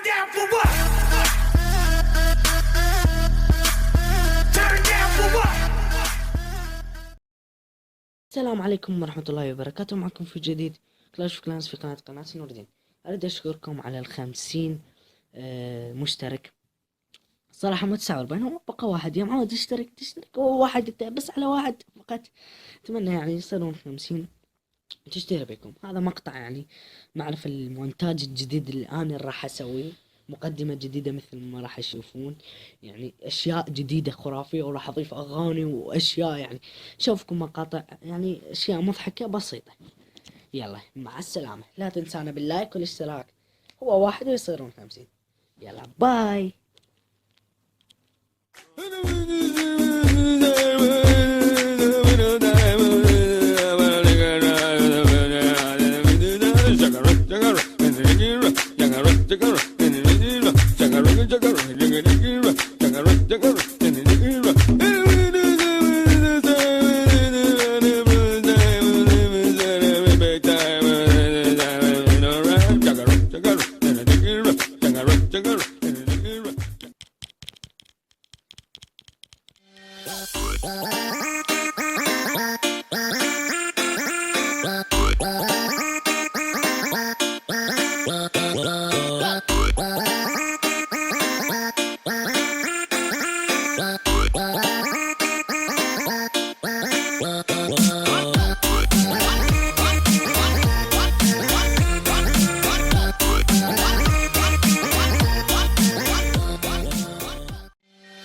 down for what? Turn down for what? السلام عليكم ورحمة الله وبركاته. معكم في جديد كلاش اوف كلانس في قناة نور الدين. أريد أشكركم على 50 مشترك. صراحة متساوي بينهم، بقى واحد يا معود تشترك هو واحد بس على واحد فقط. أتمنى يعني يصيرون 50 تشتري بكم. هذا مقطع يعني معرفة المونتاج الجديد اللي أنا راح أسويه، مقدمة جديدة مثل ما راح يشوفون، يعني أشياء جديدة خرافية، وراح أضيف أغاني وأشياء، يعني شوفكم مقاطع يعني أشياء مضحكة بسيطة. يلا مع السلامة، لا تنسانا باللايك والاشتراك، هو واحد ويصيرون 50. يلا باي. Jagarra,